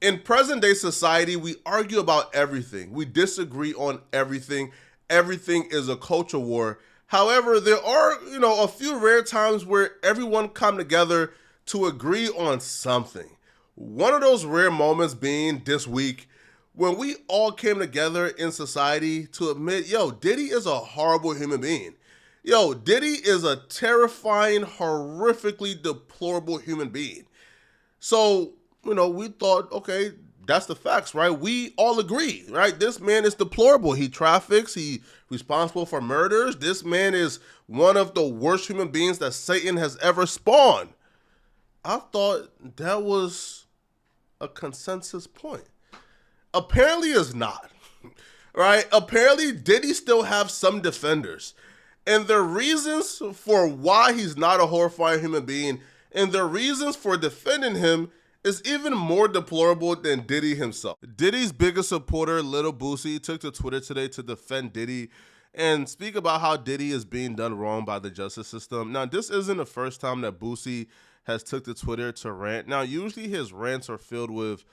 In present day society, we argue about everything. We disagree on everything. Everything is a culture war. However, there are, a few rare times where everyone come together to agree on something. One of those rare moments being this week when we all came together in society to admit, yo, Diddy is a horrible human being. Yo, Diddy is a terrifying, horrifically deplorable human being. So, we thought, okay, that's the facts, right? We all agree, right? This man is deplorable. He traffics, he responsible for murders. This man is one of the worst human beings that Satan has ever spawned. I thought that was a consensus point. Apparently it's not, right? Apparently Diddy still have some defenders. And the reasons for why he's not a horrifying human being and the reasons for defending him is even more deplorable than Diddy himself. Diddy's biggest supporter, Little Boosie, took to Twitter today to defend Diddy and speak about how Diddy is being done wrong by the justice system. Now, this isn't the first time that Boosie has took to Twitter to rant. Now, usually his rants are filled with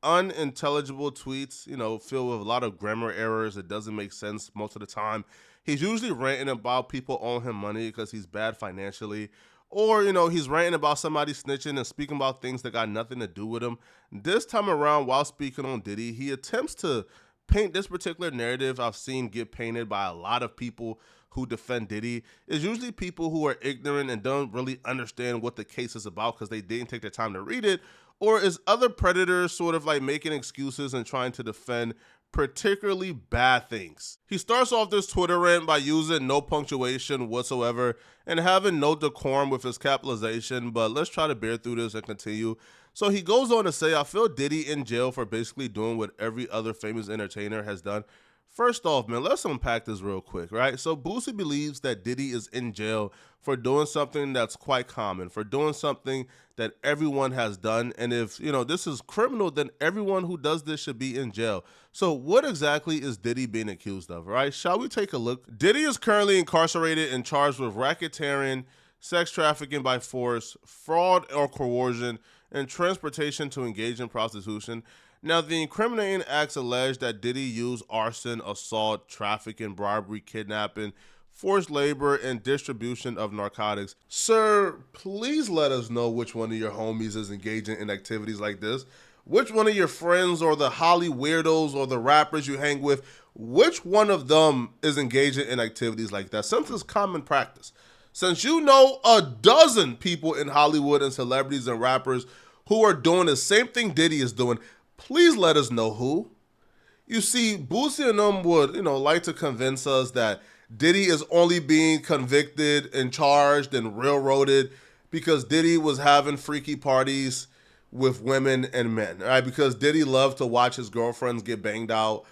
unintelligible tweets, filled with a lot of grammar errors. It doesn't make sense most of the time. He's usually ranting about people owing him money because he's bad financially. Or, he's ranting about somebody snitching and speaking about things that got nothing to do with him. This time around, while speaking on Diddy, he attempts to paint this particular narrative I've seen get painted by a lot of people who defend Diddy. Is usually people who are ignorant and don't really understand what the case is about because they didn't take the time to read it, or is other predators sort of like making excuses and trying to defend particularly bad things. He starts off this Twitter rant by using no punctuation whatsoever and having no decorum with his capitalization, but let's try to bear through this and continue. So he goes on to say, I feel Diddy in jail for basically doing what every other famous entertainer has done. First off, man, let's unpack this real quick, right? So Boosie believes that Diddy is in jail for doing something that's quite common, for doing something that everyone has done. And if, this is criminal, then everyone who does this should be in jail. So what exactly is Diddy being accused of, right? Shall we take a look? Diddy is currently incarcerated and charged with racketeering, sex trafficking by force, fraud or coercion, and transportation to engage in prostitution. Now, the incriminating acts allege that Diddy used arson, assault, trafficking, bribery, kidnapping, forced labor, and distribution of narcotics. Sir, please let us know which one of your homies is engaging in activities like this. Which one of your friends or the Holly weirdos or the rappers you hang with, which one of them is engaging in activities like that? Since it's common practice. Since you know a dozen people in Hollywood and celebrities and rappers who are doing the same thing Diddy is doing, please let us know who. You see, Boosie and them would, like to convince us that Diddy is only being convicted and charged and railroaded because Diddy was having freaky parties with women and men, right? Because Diddy loved to watch his girlfriends get banged out,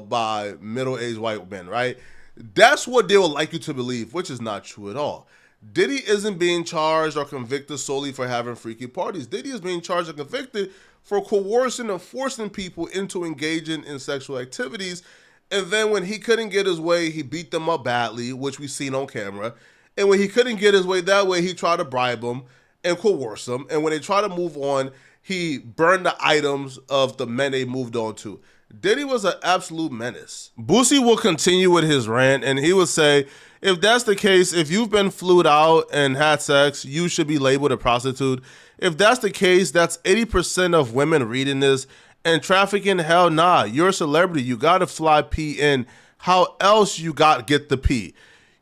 by middle-aged white men, right? That's what they would like you to believe, which is not true at all. Diddy isn't being charged or convicted solely for having freaky parties. Diddy is being charged and convicted for coercing and forcing people into engaging in sexual activities. And then when he couldn't get his way, he beat them up badly, which we've seen on camera. And when he couldn't get his way that way, he tried to bribe them and coerce them. And when they tried to move on, he burned the items of the men they moved on to. Diddy was an absolute menace. Boosie will continue with his rant, and he would say, if that's the case, if you've been flued out and had sex, you should be labeled a prostitute. If that's the case, that's 80% of women reading this. And trafficking, hell nah. You're a celebrity. You got to fly P in. How else you got to get the P?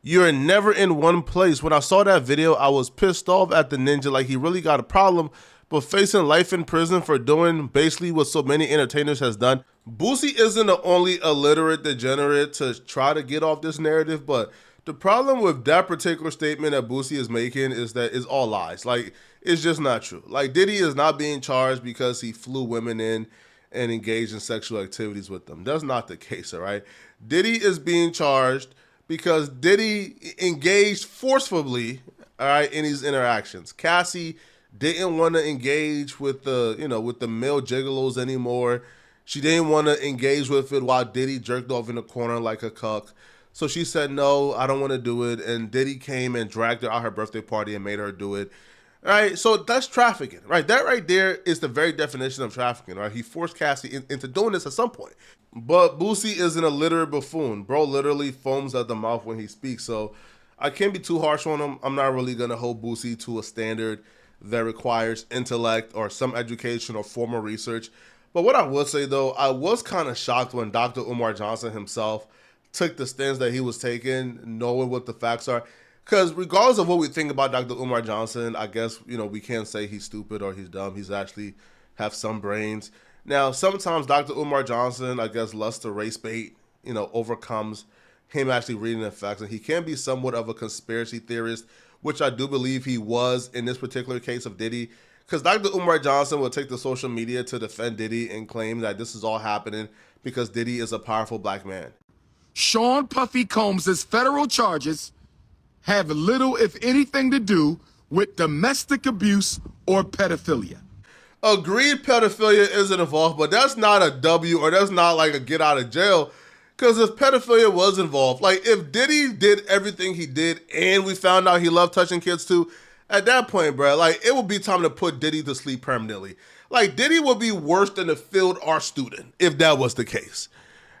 You're never in one place. When I saw that video, I was pissed off at the ninja. Like, he really got a problem. But facing life in prison for doing basically what so many entertainers has done. Boosie isn't the only illiterate degenerate to try to get off this narrative, but the problem with that particular statement that Boosie is making is that it's all lies. Like, it's just not true. Like, Diddy is not being charged because he flew women in and engaged in sexual activities with them. That's not the case, all right? Diddy is being charged because Diddy engaged forcefully, all right, in these interactions. Cassie didn't want to engage with the, with the male gigolos anymore. She didn't want to engage with it while Diddy jerked off in the corner like a cuck. So she said, no, I don't want to do it. And Diddy came and dragged her out her birthday party and made her do it. Right, so that's trafficking, right? That right there is the very definition of trafficking, right? He forced Cassie into doing this at some point. But Boosie isn't a literate buffoon. Bro literally foams at the mouth when he speaks, so I can't be too harsh on him. I'm not really gonna hold Boosie to a standard that requires intellect or some education or formal research. But what I would say though, I was kind of shocked when Dr. Umar Johnson himself took the stance that he was taking, knowing what the facts are. Because regardless of what we think about Dr. Umar Johnson, I guess, we can't say he's stupid or he's dumb. He's actually have some brains. Now, sometimes Dr. Umar Johnson, I guess, lust to race bait, overcomes him actually reading the facts. And he can be somewhat of a conspiracy theorist, which I do believe he was in this particular case of Diddy. Because Dr. Umar Johnson will take to social media to defend Diddy and claim that this is all happening because Diddy is a powerful black man. Sean Puffy Combs' federal charges have little, if anything, to do with domestic abuse or pedophilia. Agreed, pedophilia isn't involved, but that's not a W or that's not like a get out of jail. Because if pedophilia was involved, like if Diddy did everything he did and we found out he loved touching kids too, at that point, bro, like it would be time to put Diddy to sleep permanently. Like Diddy would be worse than a field art student if that was the case.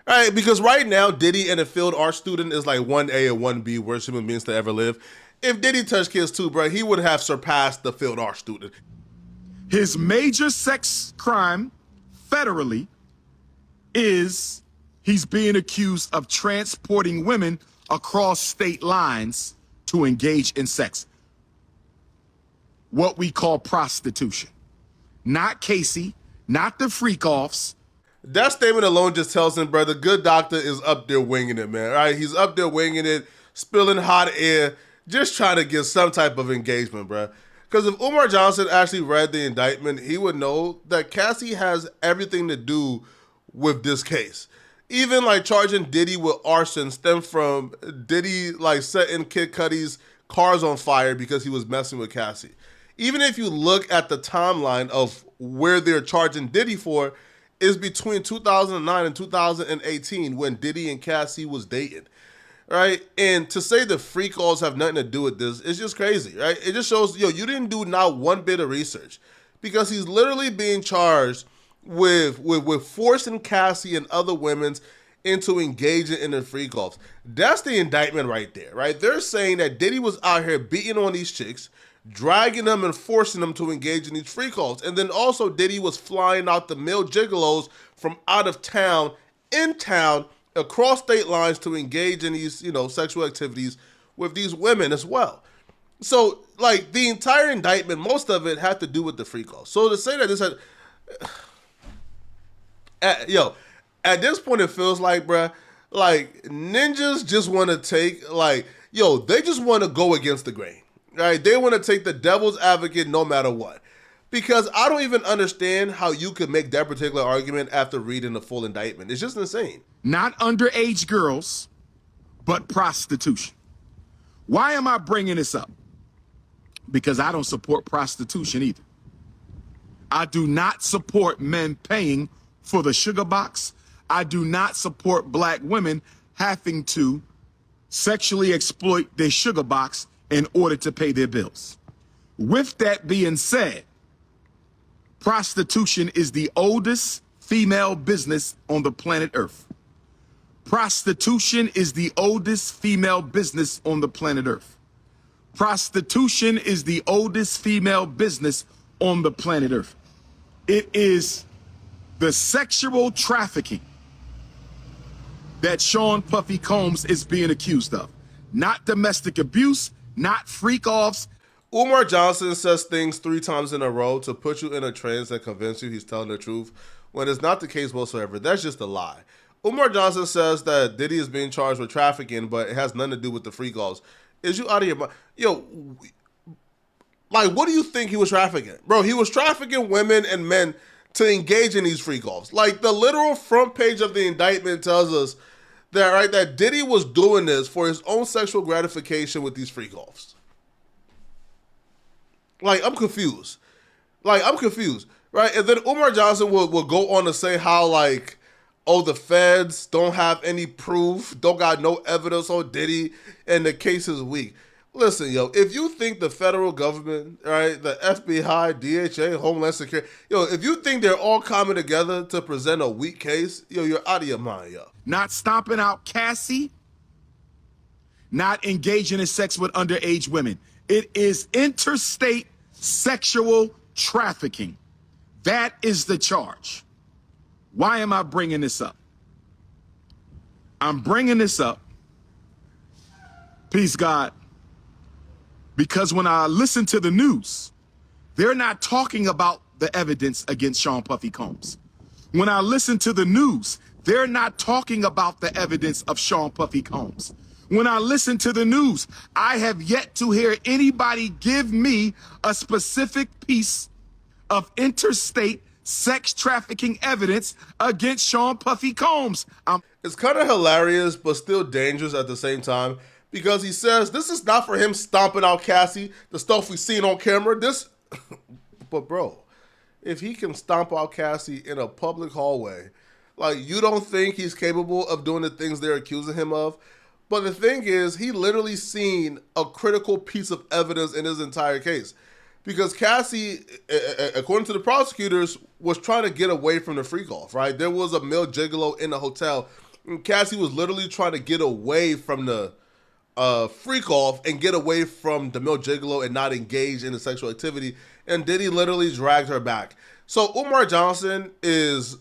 All right, because right now, Diddy and a field art student is like 1A and 1B, worst human beings to ever live. If Diddy touched kids too, bro, he would have surpassed the field art student. His major sex crime federally is he's being accused of transporting women across state lines to engage in sex. What we call prostitution. Not Casey, not the freak-offs. That statement alone just tells him, bro, the good doctor is up there winging it, man. All right, he's up there winging it, spilling hot air, just trying to get some type of engagement, bro. Because if Umar Johnson actually read the indictment, he would know that Cassie has everything to do with this case. Even like charging Diddy with arson stemmed from Diddy like setting Kid Cudi's cars on fire because he was messing with Cassie. Even if you look at the timeline of where they're charging Diddy for, is between 2009 and 2018 when Diddy and Cassie was dating, right? And to say the freak calls have nothing to do with this is just crazy, right? It just shows, you didn't do not one bit of research because he's literally being charged with forcing Cassie and other women into engaging in the freak calls. That's the indictment right there, right? They're saying that Diddy was out here beating on these chicks, dragging them and forcing them to engage in these free calls. And then also Diddy was flying out the male gigolos from out of town, in town, across state lines to engage in these, sexual activities with these women as well. So, like, the entire indictment, most of it had to do with the free calls. So to say that this had... at this point it feels like, bruh, like, ninjas just want to take, they just want to go against the grain. Right? They want to take the devil's advocate no matter what. Because I don't even understand how you could make that particular argument after reading the full indictment. It's just insane. Not underage girls, but prostitution. Why am I bringing this up? Because I don't support prostitution either. I do not support men paying for the sugar box. I do not support black women having to sexually exploit their sugar box in order to pay their bills. With that being said, prostitution is the oldest female business on the planet Earth. Prostitution is the oldest female business on the planet Earth. Prostitution is the oldest female business on the planet Earth. It is the sexual trafficking that Sean Puffy Combs is being accused of. Not domestic abuse, not freak-offs. Umar Johnson says things 3 times in a row to put you in a trance and convince you he's telling the truth, when it's not the case whatsoever. That's just a lie. Umar Johnson says that Diddy is being charged with trafficking, but it has nothing to do with the freak-offs. Is you out of your mind? What do you think he was trafficking? Bro, he was trafficking women and men to engage in these freak-offs. Like, the literal front page of the indictment tells us that, right, that Diddy was doing this for his own sexual gratification with these freak-offs. Like, I'm confused. Right? And then Umar Johnson will go on to say how, the feds don't have any proof, don't got no evidence on Diddy, and the case is weak. Listen, yo, if you think the federal government, right, the FBI, DHA, Homeland Security, yo, if you think they're all coming together to present a weak case, yo, you're out of your mind, yo. Not stomping out Cassie, not engaging in sex with underage women. It is interstate sexual trafficking. That is the charge. Why am I bringing this up? I'm bringing this up, peace God, because when I listen to the news, they're not talking about the evidence against Sean Puffy Combs. When I listen to the news, they're not talking about the evidence of Sean Puffy Combs. When I listen to the news, I have yet to hear anybody give me a specific piece of interstate sex trafficking evidence against Sean Puffy Combs. It's kind of hilarious, but still dangerous at the same time, because he says this is not for him stomping out Cassie, the stuff we've seen on camera. But bro, if he can stomp out Cassie in a public hallway, like, you don't think he's capable of doing the things they're accusing him of? But the thing is, he literally seen a critical piece of evidence in his entire case. Because Cassie, according to the prosecutors, was trying to get away from the freak-off, right? There was a male gigolo in the hotel, and Cassie was literally trying to get away from the freak-off and get away from the male gigolo and not engage in the sexual activity, and Diddy literally dragged her back. So Umar Johnson is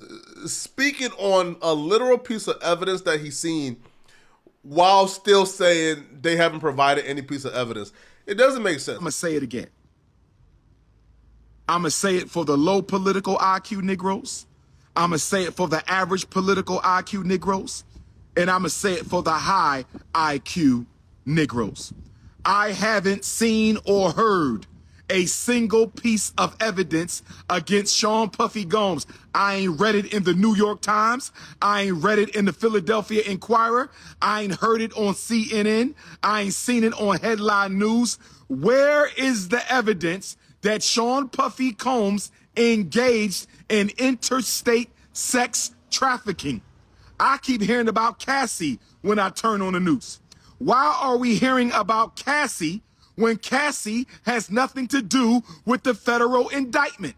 speaking on a literal piece of evidence that he's seen while still saying they haven't provided any piece of evidence. It doesn't make sense. I'm going to say it again. I'm going to say it for the low political IQ Negroes. I'm going to say it for the average political IQ Negroes. And I'm going to say it for the high IQ Negroes. I haven't seen or heard a single piece of evidence against Sean Puffy Combs. I ain't read it in the New York Times. I ain't read it in the Philadelphia Inquirer. I ain't heard it on CNN. I ain't seen it on Headline News. Where is the evidence that Sean Puffy Combs engaged in interstate sex trafficking? I keep hearing about Cassie when I turn on the news. Why are we hearing about Cassie when Cassie has nothing to do with the federal indictment?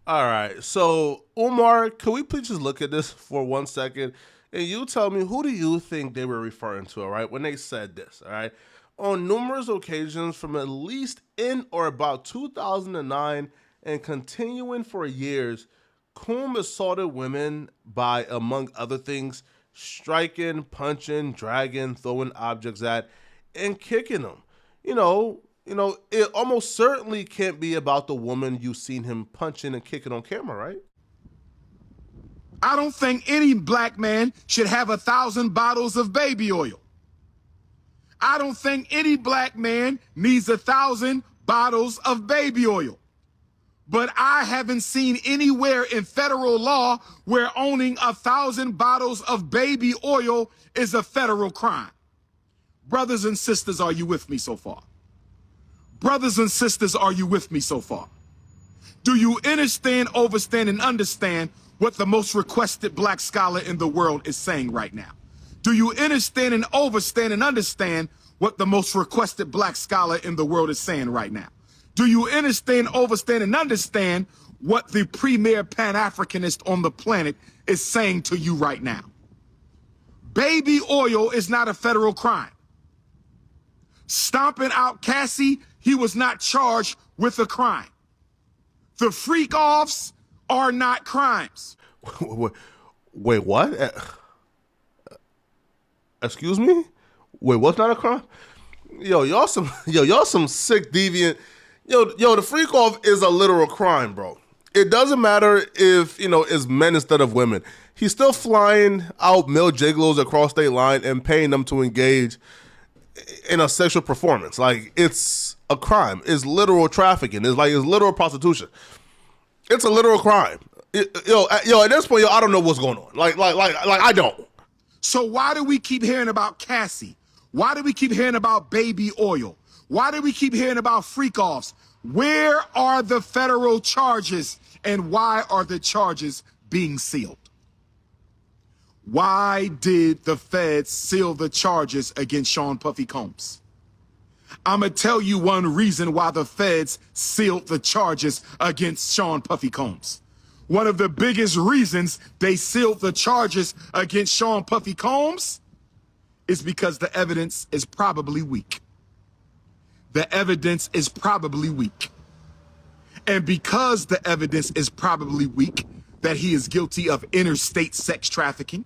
All right, so Umar, can we please just look at this for 1 second? And you tell me, who do you think they were referring to, all right, when they said this, all right? On numerous occasions from at least in or about 2009 and continuing for years, Combs assaulted women by, among other things, striking, punching, dragging, throwing objects at, and kicking them. You know, it almost certainly can't be about the woman you've seen him punching and kicking on camera, right? I don't think any black man should have 1,000 bottles of baby oil. I don't think any black man needs 1,000 bottles of baby oil. But I haven't seen anywhere in federal law where owning 1,000 bottles of baby oil is a federal crime. Brothers and sisters, are you with me so far? Brothers and sisters, are you with me so far? Do you understand, overstand, and understand what the most requested black scholar in the world is saying right now? Do you understand and overstand and understand what the most requested black scholar in the world is saying right now? Do you understand, overstand, and understand what the premier Pan-Africanist on the planet is saying to you right now? Baby oil is not a federal crime. Stomping out Cassie, he was not charged with a crime. The freak-offs are not crimes. Wait, what? Excuse me? Wait, what's not a crime? Y'all some sick deviant. The freak off is a literal crime, bro. It doesn't matter if, it's men instead of women. He's still flying out male gigolos across state line and paying them to engage in a sexual performance. Like, it's a crime. It's literal trafficking. It's literal prostitution. It's a literal crime. At this point, I don't know what's going on. Like I don't. So why do we keep hearing about Cassie? Why do we keep hearing about baby oil? Why do we keep hearing about freak-offs? Where are the federal charges, and why are the charges being sealed? Why did the feds seal the charges against Sean Puffy Combs? I'm going to tell you one reason why the feds sealed the charges against Sean Puffy Combs. One of the biggest reasons they sealed the charges against Sean Puffy Combs is because the evidence is probably weak. The evidence is probably weak. And because the evidence is probably weak that he is guilty of interstate sex trafficking,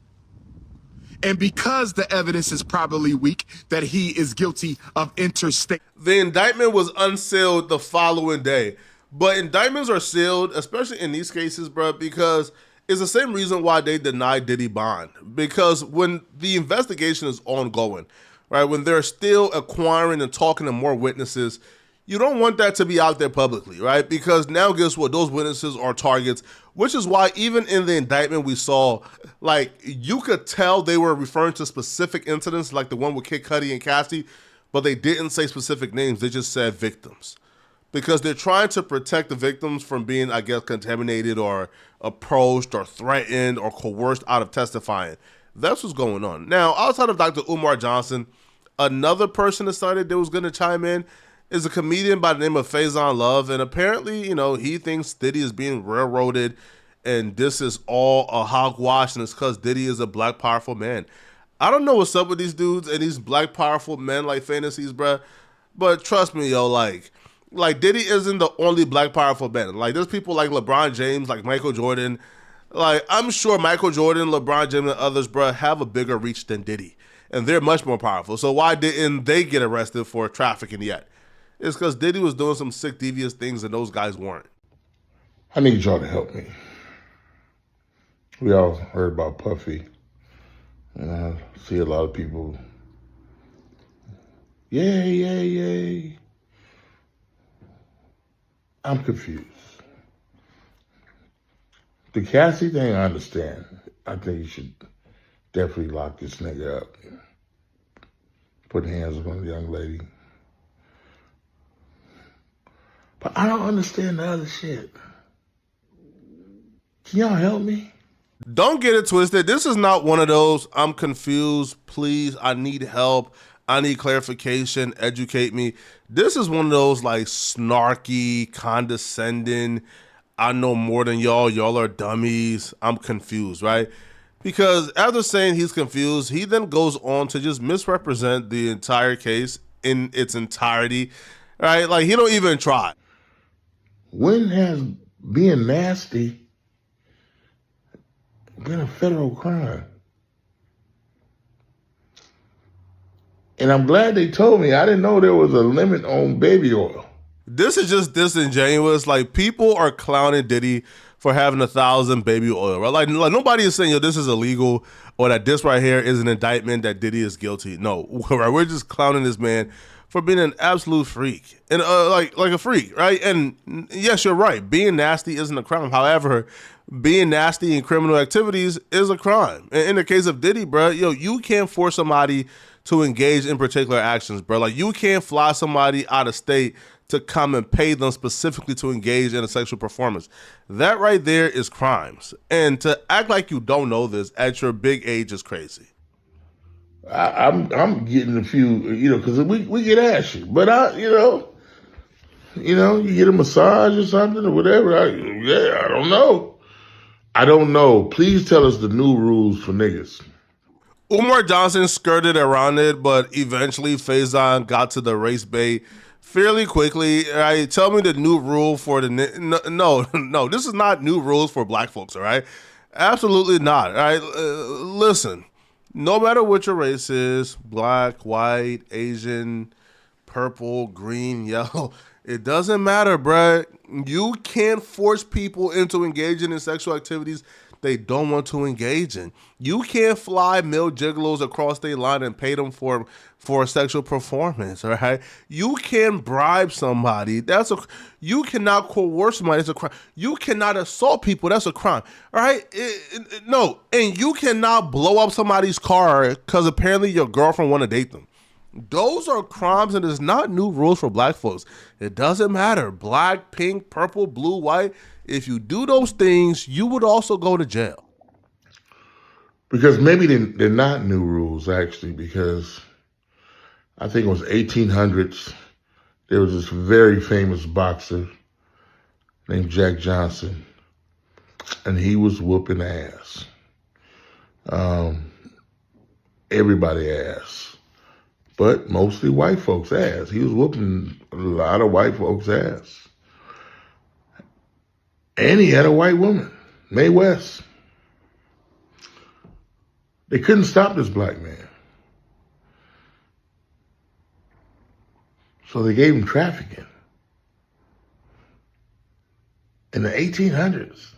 and because the evidence is probably weak that he is guilty of interstate... The indictment was unsealed the following day. But indictments are sealed, especially in these cases, bro, because it's the same reason why they denied Diddy bond. Because when the investigation is ongoing, right, when they're still acquiring and talking to more witnesses, you don't want that to be out there publicly, right? Because now guess what? Those witnesses are targets, which is why even in the indictment we saw, like, you could tell they were referring to specific incidents, like the one with Kid Cudi and Cassie, but they didn't say specific names. They just said victims. Because they're trying to protect the victims from being, I guess, contaminated or approached or threatened or coerced out of testifying. That's what's going on. Now, outside of Dr. Umar Johnson, another person decided they was going to chime in is a comedian by the name of Faison Love. And apparently, you know, he thinks Diddy is being railroaded and this is all a hogwash and it's because Diddy is a black, powerful man. I don't know what's up with these dudes and these black, powerful men like fantasies, bruh. But trust me, yo, like Diddy isn't the only black powerful man. Like there's people like LeBron James, like Michael Jordan. Like I'm sure Michael Jordan, LeBron James, and others, bro, have a bigger reach than Diddy, and they're much more powerful. So why didn't they get arrested for trafficking yet? It's because Diddy was doing some sick, devious things, and those guys weren't. I need y'all to help me. We all heard about Puffy, and I see a lot of people. Yay, yay, yay. I'm confused. The Cassie thing, I understand. I think you should definitely lock this nigga up. Put hands on the young lady. But I don't understand the other shit. Can y'all help me? Don't get it twisted. This is not one of those, I'm confused, please, I need help, I need clarification, educate me. This is one of those like snarky, condescending, I know more than y'all are dummies, I'm confused, right? Because after saying he's confused, he then goes on to just misrepresent the entire case in its entirety, right? Like he don't even try. When has being nasty been a federal crime? And I'm glad they told me. I didn't know there was a limit on baby oil. This is just disingenuous. Like people are clowning Diddy for having 1,000 baby oil, right? Like nobody is saying, yo, this is illegal or that this right here is an indictment that Diddy is guilty. No, right? We're just clowning this man for being an absolute freak and like a freak, right? And yes, you're right. Being nasty isn't a crime. However, being nasty in criminal activities is a crime. And in the case of Diddy, bro, yo, you can't force somebody to engage in particular actions, bro. Like you can't fly somebody out of state to come and pay them specifically to engage in a sexual performance. That right there is crimes. And to act like you don't know this at your big age is crazy. I'm getting a few, because we get ashy, but you get a massage or something or whatever. I don't know. I don't know. Please tell us the new rules for niggas. Umar Johnson skirted around it, but eventually Faison got to the race bait fairly quickly. Right? Tell me the new rule for the no. This is not new rules for black folks. All right, absolutely not. All right, listen. No matter what your race is, black, white, Asian, purple, green, yellow, it doesn't matter, bruh. You can't force people into engaging in sexual activities they don't want to engage in. You can't fly male gigolos across state line and pay them for a sexual performance, all right? You can bribe somebody. You cannot coerce somebody. That's a crime. You cannot assault people. That's a crime, all right? No, and you cannot blow up somebody's car because apparently your girlfriend want to date them. Those are crimes, and it's not new rules for black folks. It doesn't matter. Black, pink, purple, blue, white. If you do those things, you would also go to jail. Because maybe they're not new rules, actually, because I think it was 1800s. There was this very famous boxer named Jack Johnson, and he was whooping ass. Everybody ass, but mostly white folks' ass. He was whooping a lot of white folks' ass. And he had a white woman, Mae West. They couldn't stop this black man. So they gave him trafficking. In the 1800s,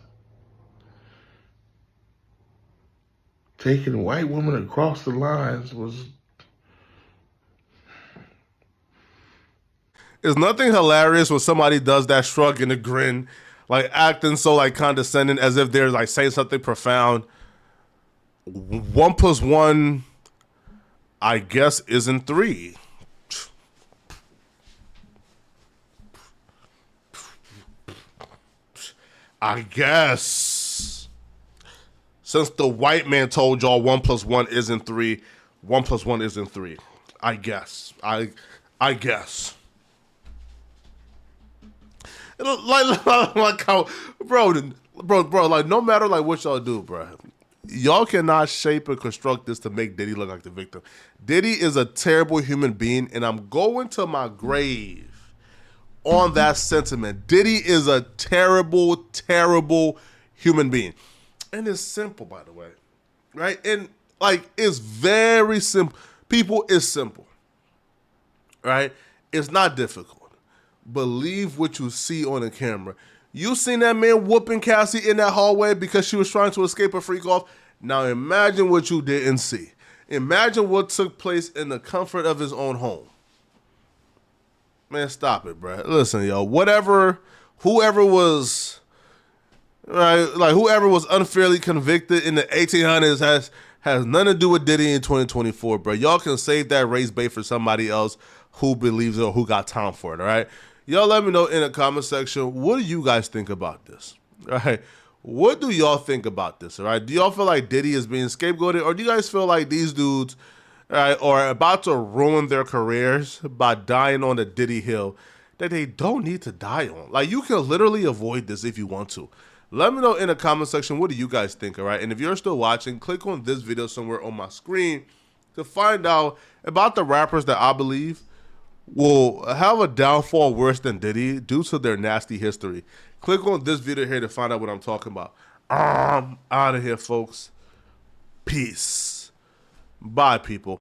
taking a white woman across the lines was... There's nothing hilarious when somebody does that shrug and a grin, like acting so like condescending as if they're like saying something profound. 1 + 1, I guess, isn't 3. I guess. Since the white man told y'all 1 + 1 isn't 3, 1 + 1 isn't 3. I guess. I guess. Like how, bro, like no matter like what y'all do, bro, y'all cannot shape or construct this to make Diddy look like the victim. Diddy is a terrible human being, and I'm going to my grave on that sentiment. Diddy is a terrible, terrible human being. And it's simple, by the way, right? And like, it's very simple. People, it's simple, right? It's not difficult. Believe what you see on the camera. You seen that man whooping Cassie in that hallway because she was trying to escape a freak off. Now imagine what you didn't see. Imagine what took place in the comfort of his own home. Man, stop it, bro. Listen, yo, whoever was, right, like whoever was unfairly convicted in the 1800s has nothing to do with Diddy in 2024, bro. Y'all can save that race bait for somebody else who believes it or who got time for it, all right? Y'all let me know in the comment section, what do you guys think about this, all right? What do y'all think about this, all right? Do y'all feel like Diddy is being scapegoated, or do you guys feel like these dudes, all right, are about to ruin their careers by dying on the Diddy hill that they don't need to die on? Like, you can literally avoid this if you want to. Let me know in the comment section, what do you guys think, all right? And if you're still watching, click on this video somewhere on my screen to find out about the rappers that I believe will have a downfall worse than Diddy due to their nasty history. Click on this video here to find out what I'm talking about. I'm out of here, folks. Peace. Bye, people.